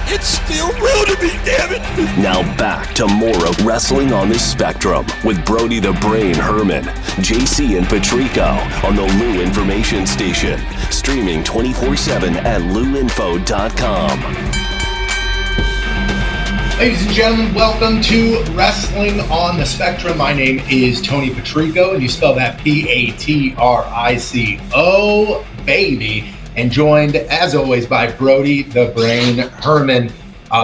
It's still real to me, damn it! Now back to more of Wrestling on the Spectrum with Brody the Brain Herman, JC and Patrico on the Lou Information Station. Streaming 24/7 at louinfo.com. Ladies and gentlemen, welcome to Wrestling on the Spectrum. My name is Tony Patrico, and you spell that Patrico, baby. And joined, as always, by Brody the Brain Herman.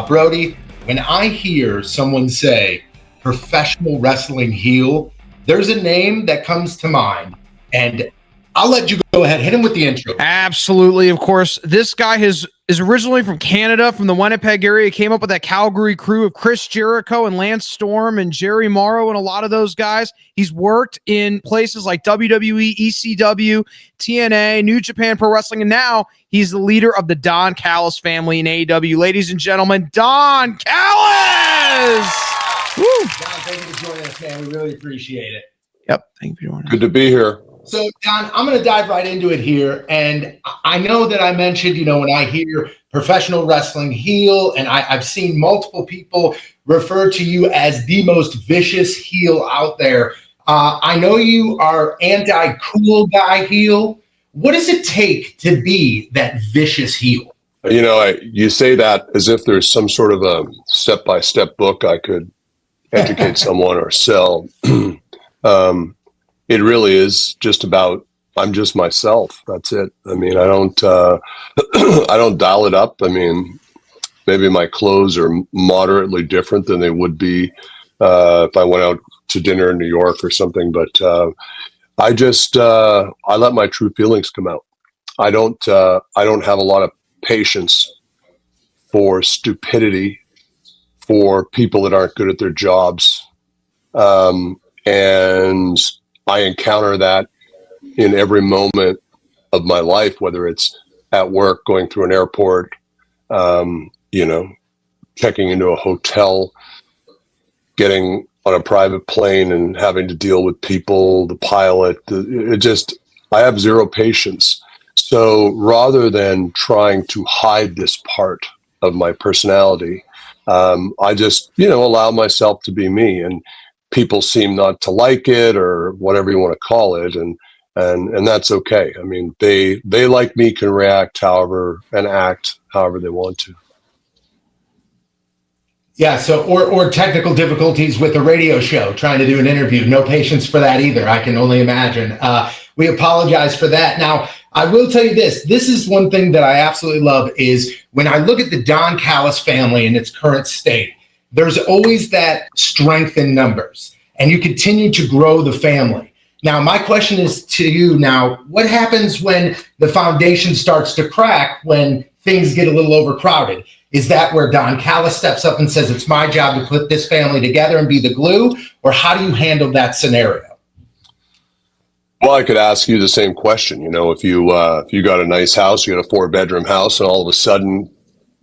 Brody, when I hear someone say professional wrestling heel, there's a name that comes to mind, and I'll let you go ahead. Hit him with the intro. Absolutely, of course. This guy is originally from Canada, from the Winnipeg area. He came up with that Calgary crew of Chris Jericho and Lance Storm and Jerry Morrow and a lot of those guys. He's worked in places like WWE, ECW, TNA, New Japan Pro Wrestling, and now he's the leader of the Don Callis family in AEW. Ladies and gentlemen, Don Callis! Woo! Don, thank you for joining us, man. We really appreciate it. Yep, thank you for joining us. Good to be here. So, Don, I'm going to dive right into it here. And I know that I mentioned, when I hear professional wrestling heel, and I've seen multiple people refer to you as the most vicious heel out there. I know you are anti-cool guy heel. What does it take to be that vicious heel? You say that as if there's some sort of a step-by-step book I could educate someone or sell. It really is just about, I'm just myself. That's it. I mean, I don't dial it up. I mean, maybe my clothes are moderately different than they would be if I went out to dinner in New York or something. But I let my true feelings come out. I don't have a lot of patience for stupidity, for people that aren't good at their jobs, and I encounter that in every moment of my life, whether it's at work, going through an airport, checking into a hotel, getting on a private plane and having to deal with people, the pilot. I have zero patience. So rather than trying to hide this part of my personality, I just, allow myself to be me. And people seem not to like it or whatever you want to call it. And that's okay. I mean, they like me, can react however and act however they want to. Yeah. So, or technical difficulties with a radio show, trying to do an interview. No patience for that either. I can only imagine. We apologize for that. Now, I will tell you this. This is one thing that I absolutely love is when I look at the Don Callis family in its current state, there's always that strength in numbers, and you continue to grow the family. Now, my question is to you now, what happens when the foundation starts to crack, when things get a little overcrowded? Is that where Don Callis steps up and says, it's my job to put this family together and be the glue? Or how do you handle that scenario? Well, I could ask you the same question. If you got a nice house, you got a 4-bedroom house, and all of a sudden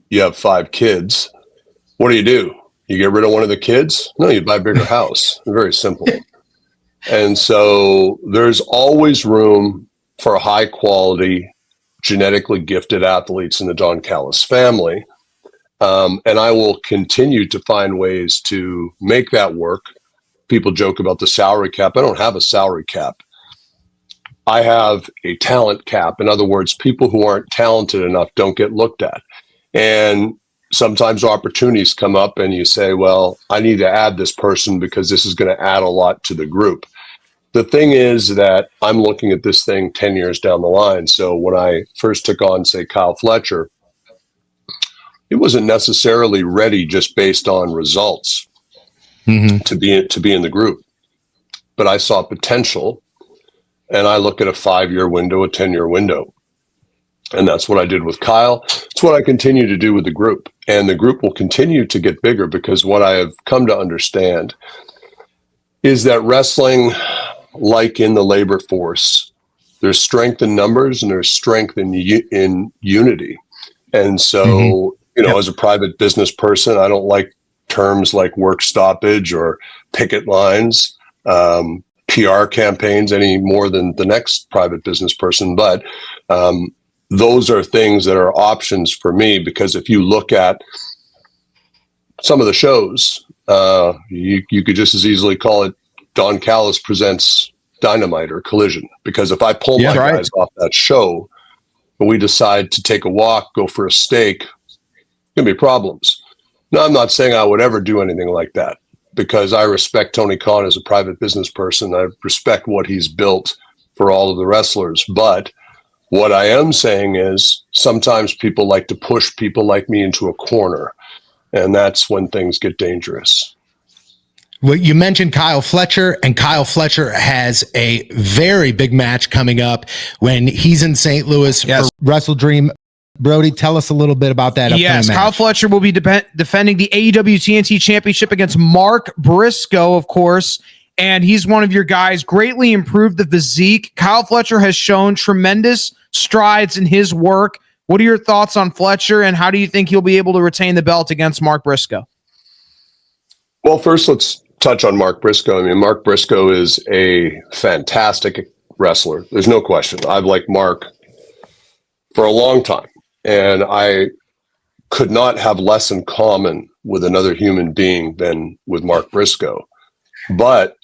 you have 5 kids, what do? You get rid of one of the kids? No, you buy a bigger house. Very simple. And so there's always room for high quality, genetically gifted athletes in the Don Callis family. And I will continue to find ways to make that work. People joke about the salary cap. I don't have a salary cap. I have a talent cap. In other words, people who aren't talented enough don't get looked at. And sometimes opportunities come up and you say, well, I need to add this person because this is going to add a lot to the group. The thing is that I'm looking at this thing 10 years down the line. So when I first took on, say, Kyle Fletcher, it wasn't necessarily ready just based on results to be in the group. But I saw potential, and I look at a 5-year window, a 10-year window. And that's what I did with Kyle. It's what I continue to do with the group. And the group will continue to get bigger because what I have come to understand is that wrestling, like in the labor force, there's strength in numbers and there's strength in unity. And so, as a private business person, I don't like terms like work stoppage or picket lines, PR campaigns any more than the next private business person. But those are things that are options for me, because if you look at some of the shows, you could just as easily call it Don Callis presents Dynamite or Collision, because if I pull my guys off that show and we decide to take a walk, go for a steak, there's going to be problems. Now, I'm not saying I would ever do anything like that, because I respect Tony Khan as a private business person. I respect what he's built for all of the wrestlers. But what I am saying is sometimes people like to push people like me into a corner, and that's when things get dangerous. Well, you mentioned Kyle Fletcher, and Kyle Fletcher has a very big match coming up when he's in St. Louis for WrestleDream. Brody, tell us a little bit about that. Yes, match. Kyle Fletcher will be defending the AEW TNT Championship against Mark Briscoe, of course, and he's one of your guys, greatly improved the physique. Kyle Fletcher has shown tremendous strides in his work. What are your thoughts on Fletcher, and how do you think he'll be able to retain the belt against Mark Briscoe? Well, first, let's touch on Mark Briscoe. I mean, Mark Briscoe is a fantastic wrestler. There's no question. I've liked Mark for a long time, and I could not have less in common with another human being than with Mark Briscoe. But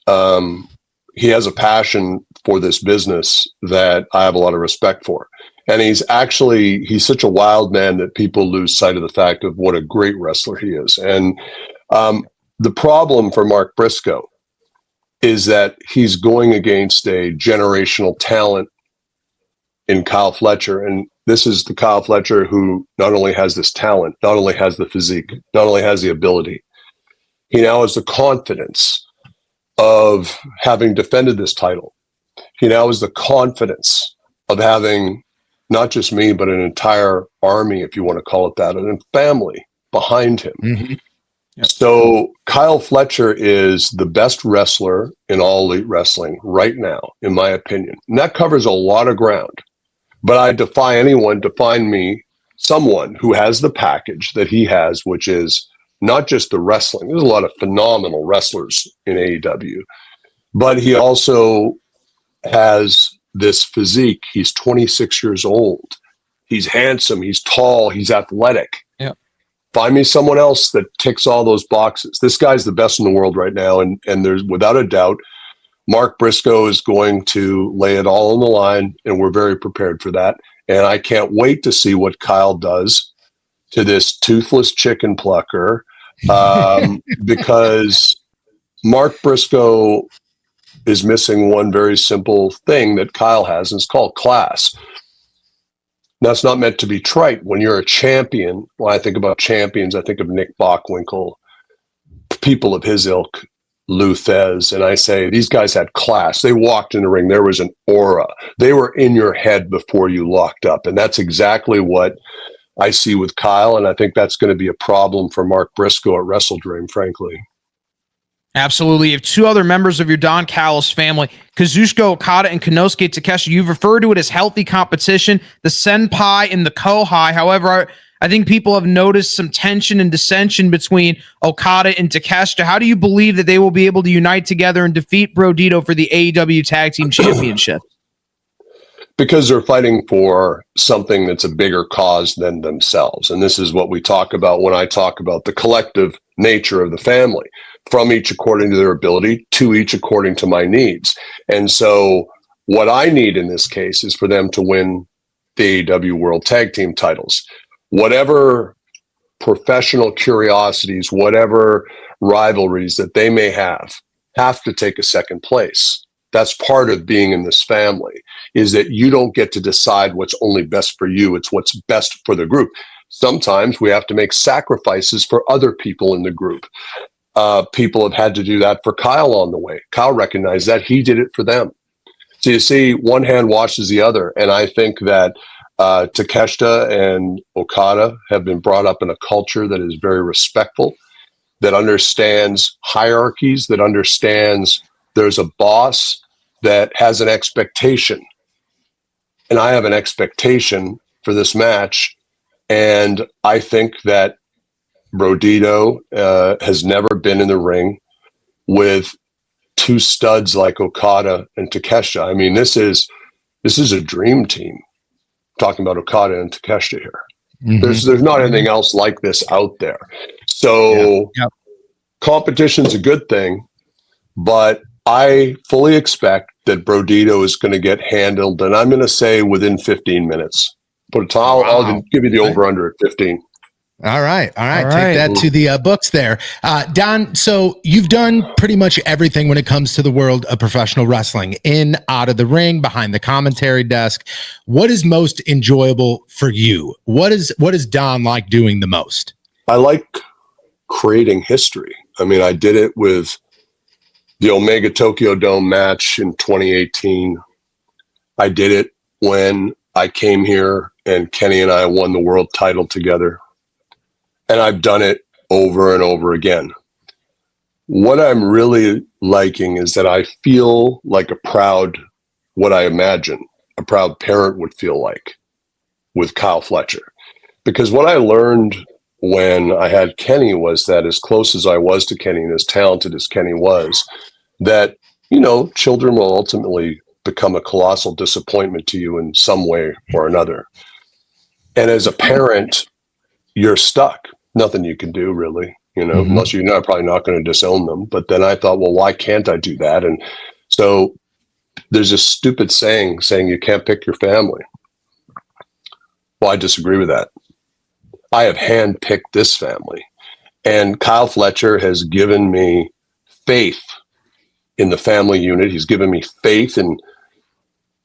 he has a passion for this business that I have a lot of respect for. And he's such a wild man that people lose sight of the fact of what a great wrestler he is. And the problem for Mark Briscoe is that he's going against a generational talent in Kyle Fletcher. And this is the Kyle Fletcher who not only has this talent, not only has the physique, not only has the ability, he now has the confidence of having defended this title. He now has the confidence of having not just me, but an entire army, if you want to call it that, and a family behind him. Mm-hmm. Yep. So Kyle Fletcher is the best wrestler in all elite wrestling right now, in my opinion. And that covers a lot of ground. But I defy anyone to find me someone who has the package that he has, which is not just the wrestling. There's a lot of phenomenal wrestlers in AEW. But he also has this physique. He's 26 years old. He's handsome. He's tall. He's athletic. Yeah. Find me someone else that ticks all those boxes. This guy's the best in the world right now. And there's, without a doubt, Mark Briscoe is going to lay it all on the line, and we're very prepared for that. And I can't wait to see what Kyle does to this toothless chicken plucker, because Mark Briscoe is missing one very simple thing that Kyle has, and it's called class. That's not meant to be trite. When you're a champion, when I think about champions, I think of Nick Bockwinkel, people of his ilk, Lou Thez, and I say these guys had class. They walked in the ring. There was an aura. They were in your head before you locked up, and that's exactly what I see with Kyle, and I think that's going to be a problem for Mark Briscoe at WrestleDream, frankly. Absolutely. You have two other members of your Don Callis family, Kazuchika Okada and Konosuke Takeshita. You've referred to it as healthy competition, the senpai and the kohai. However, I think people have noticed some tension and dissension between Okada and Takeshita. How do you believe that they will be able to unite together and defeat Brodito for the AEW Tag Team Championship? Because they're fighting for something that's a bigger cause than themselves. And this is what we talk about when I talk about the collective nature of the family, from each according to their ability, to each according to my needs. And so what I need in this case is for them to win the AEW World Tag Team titles. Whatever professional curiosities, whatever rivalries that they may have to take a second place. That's part of being in this family, is that you don't get to decide what's only best for you. It's what's best for the group. Sometimes we have to make sacrifices for other people in the group. People have had to do that for Kyle on the way. Kyle recognized that. He did it for them. So you see, one hand washes the other. And I think that Takeshita and Okada have been brought up in a culture that is very respectful, that understands hierarchies, that understands there's a boss, that has an expectation. And I have an expectation for this match. And I think that Brodito has never been in the ring with two studs like Okada and Takeshita. I mean, this is a dream team. talking about Okada and Takeshita here. Mm-hmm. There's not anything else like this out there. So competition's a good thing, but I fully expect that Brodito is going to get handled, and I'm going to say within 15 minutes. I'll give you the over-under at 15. All right. Take that to the books there. Don, so you've done pretty much everything when it comes to the world of professional wrestling, in, out of the ring, behind the commentary desk. What is most enjoyable for you? What is Don like doing the most? I like creating history. I mean, I did it with the Omega Tokyo Dome match in 2018. I did it when I came here and Kenny and I won the world title together. And I've done it over and over again. What I'm really liking is that I feel like what I imagine a proud parent would feel like with Kyle Fletcher. Because what I learned when I had Kenny was that as close as I was to Kenny and as talented as Kenny was, that, children will ultimately become a colossal disappointment to you in some way or another. And as a parent, you're stuck. Nothing you can do, really, unless you're probably not going to disown them. But then I thought, well, why can't I do that? And so there's a stupid saying you can't pick your family. Well, I disagree with that. I have handpicked this family. And Kyle Fletcher has given me faith in the family unit. He's given me faith in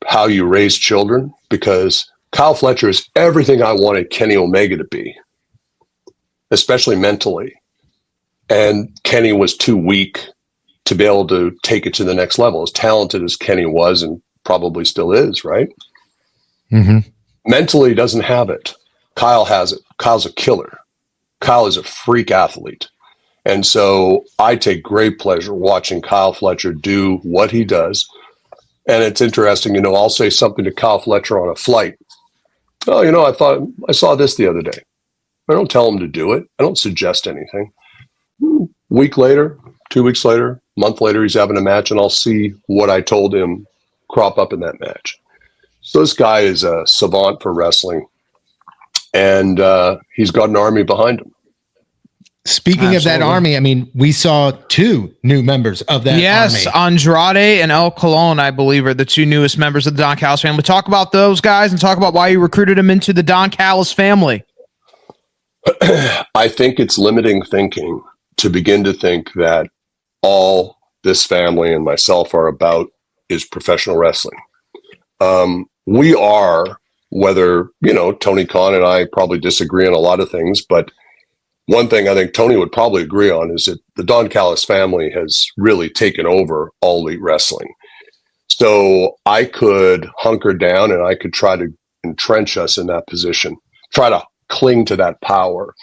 how you raise children, because Kyle Fletcher is everything I wanted Kenny Omega to be, especially mentally. And Kenny was too weak to be able to take it to the next level, as talented as Kenny was and probably still is, right? Mm-hmm. Mentally doesn't have it. Kyle has it. Kyle's a killer. Kyle is a freak athlete. And so I take great pleasure watching Kyle Fletcher do what he does. And it's interesting, I'll say something to Kyle Fletcher on a flight. Oh, I thought I saw this the other day. I don't tell him to do it. I don't suggest anything. Week later, 2 weeks later, month later, he's having a match, and I'll see what I told him crop up in that match. So this guy is a savant for wrestling, and he's got an army behind him. Speaking of that army, I mean, we saw 2 new members of that army. Yes, Andrade and El Colon, I believe, are the 2 newest members of the Don Callis family. Talk about those guys and talk about why you recruited them into the Don Callis family. I think it's limiting thinking to begin to think that all this family and myself are about is professional wrestling. We are, whether, Tony Khan and I probably disagree on a lot of things, but one thing I think Tony would probably agree on is that the Don Callis family has really taken over All Elite Wrestling. So I could hunker down and I could try to entrench us in that position, try to cling to that power,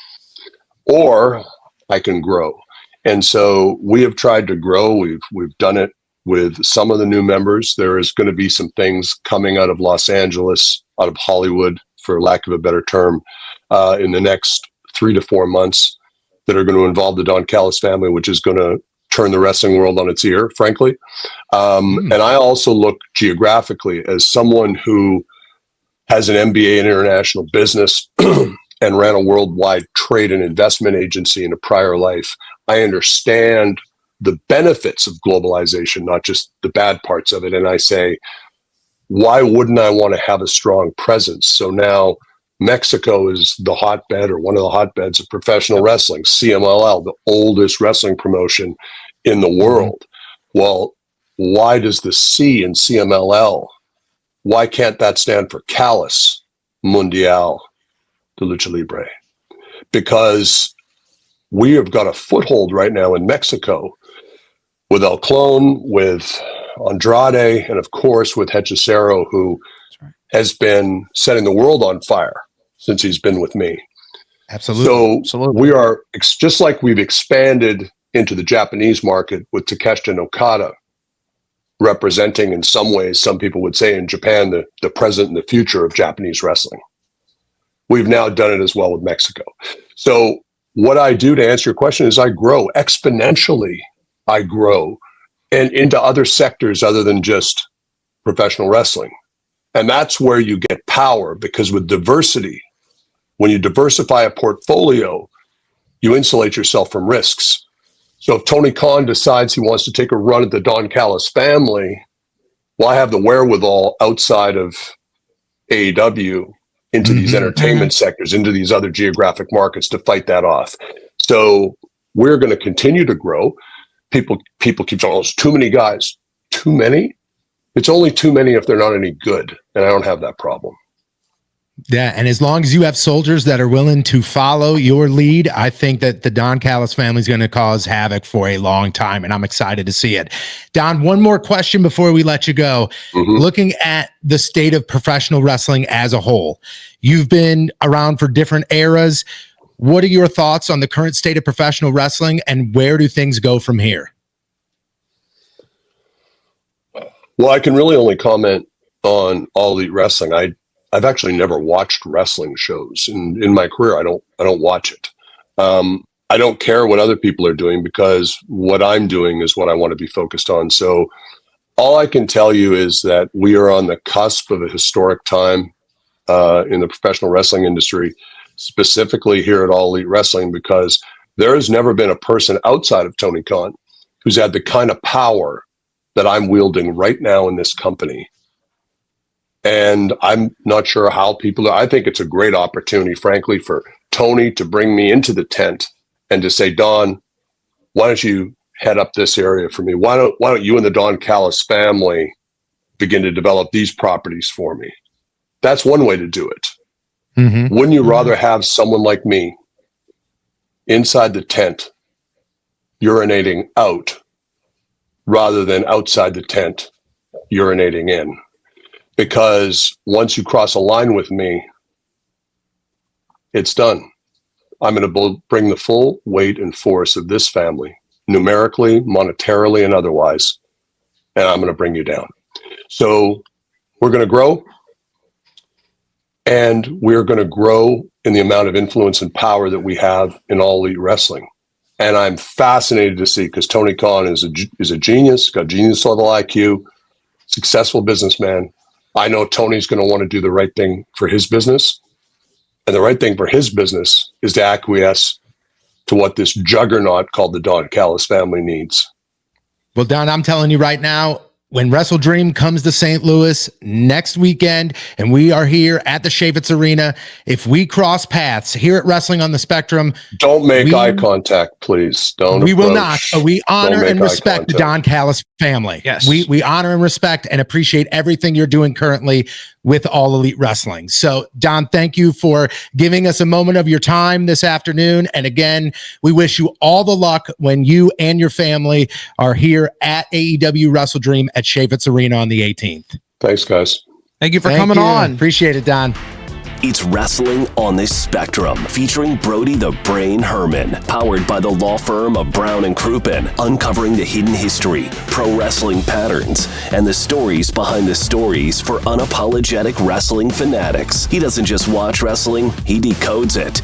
or I can grow. And so we have tried to grow. We've done it with some of the new members. There is going to be some things coming out of Los Angeles, out of Hollywood, for lack of a better term, in the next 3 to 4 months that are going to involve the Don Callis family, which is going to turn the wrestling world on its ear, frankly. And I also look geographically as someone who has an MBA in international business and ran a worldwide trade and investment agency in a prior life. I understand the benefits of globalization, not just the bad parts of it. And I say, why wouldn't I want to have a strong presence? So now Mexico is the hotbed, or one of the hotbeds of professional wrestling. CMLL, the oldest wrestling promotion in the world. Well, why does the C in CMLL, why can't that stand for Callis Mundial de Lucha Libre? Because we have got a foothold right now in Mexico with El Clone, with Andrade, and of course with Hechicero, who has been setting the world on fire since he's been with me. Absolutely. So we are, just like we've expanded into the Japanese market with Takeshita and Okada, representing in some ways, some people would say in Japan, the present and the future of Japanese wrestling. We've now done it as well with Mexico. So what I do, to answer your question, is I grow exponentially. I grow and into other sectors other than just professional wrestling. And that's where you get power, because with diversity, when you diversify a portfolio, you insulate yourself from risks. So if Tony Khan decides he wants to take a run at the Don Callis family, well, I have the wherewithal outside of AEW into these entertainment sectors, into these other geographic markets to fight that off. So we're going to continue to grow. People keep saying, oh, there's too many guys. Too many? It's only too many if they're not any good. And I don't have that problem. Yeah, and as long as you have soldiers that are willing to follow your lead, I think that the Don Callis family is going to cause havoc for a long time, and I'm excited to see it. Don, one more question before we let you go. Looking at the state of professional wrestling as a whole, you've been around for different eras. What are your thoughts on the current state of professional wrestling, and where do things go from here? Well, I can really only comment on All Elite Wrestling. I've actually never watched wrestling shows in my career. I don't watch it. I don't care what other people are doing, because what I'm doing is what I want to be focused on. So all I can tell you is that we are on the cusp of a historic time in the professional wrestling industry, specifically here at All Elite Wrestling, because there has never been a person outside of Tony Khan who's had the kind of power that I'm wielding right now in this company. And I'm not sure how people, I think it's a great opportunity, frankly, for Tony to bring me into the tent and to say, Don, why don't you head up this area for me? Why don't you and the Don Callis family begin to develop these properties for me? That's one way to do it. Wouldn't you rather have someone like me inside the tent urinating out rather than outside the tent urinating in? Because once you cross a line with me, it's done. I'm going to bring the full weight and force of this family, numerically, monetarily, and otherwise, and I'm going to bring you down. So we're going to grow, and we're going to grow in the amount of influence and power that we have in All Elite Wrestling. And I'm fascinated to see, because Tony Khan is a genius, got genius level IQ, successful businessman. I know Tony's going to want to do the right thing for his business. And the right thing for his business is to acquiesce to what this juggernaut called the Don Callis family needs. Well, Don, I'm telling you right now, when WrestleDream comes to St. Louis next weekend, and we are here at the Chaffetz Arena, if we cross paths here at Wrestling on the Spectrum, don't make eye contact, please. We will not. But we honor and respect the Don Callis family. Yes, we honor and respect and appreciate everything you're doing currently with All Elite Wrestling. So, Don, thank you for giving us a moment of your time this afternoon. And again, we wish you all the luck when you and your family are here at AEW WrestleDream at Chaffetz Arena on the 18th. Thanks, guys. Thank you for coming on. Appreciate it, Don. It's Wrestling on the Spectrum, featuring Brody the Brain Herman, powered by the law firm of Brown and Crouppen, uncovering the hidden history, pro wrestling patterns, and the stories behind the stories for unapologetic wrestling fanatics. He doesn't just watch wrestling, he decodes it.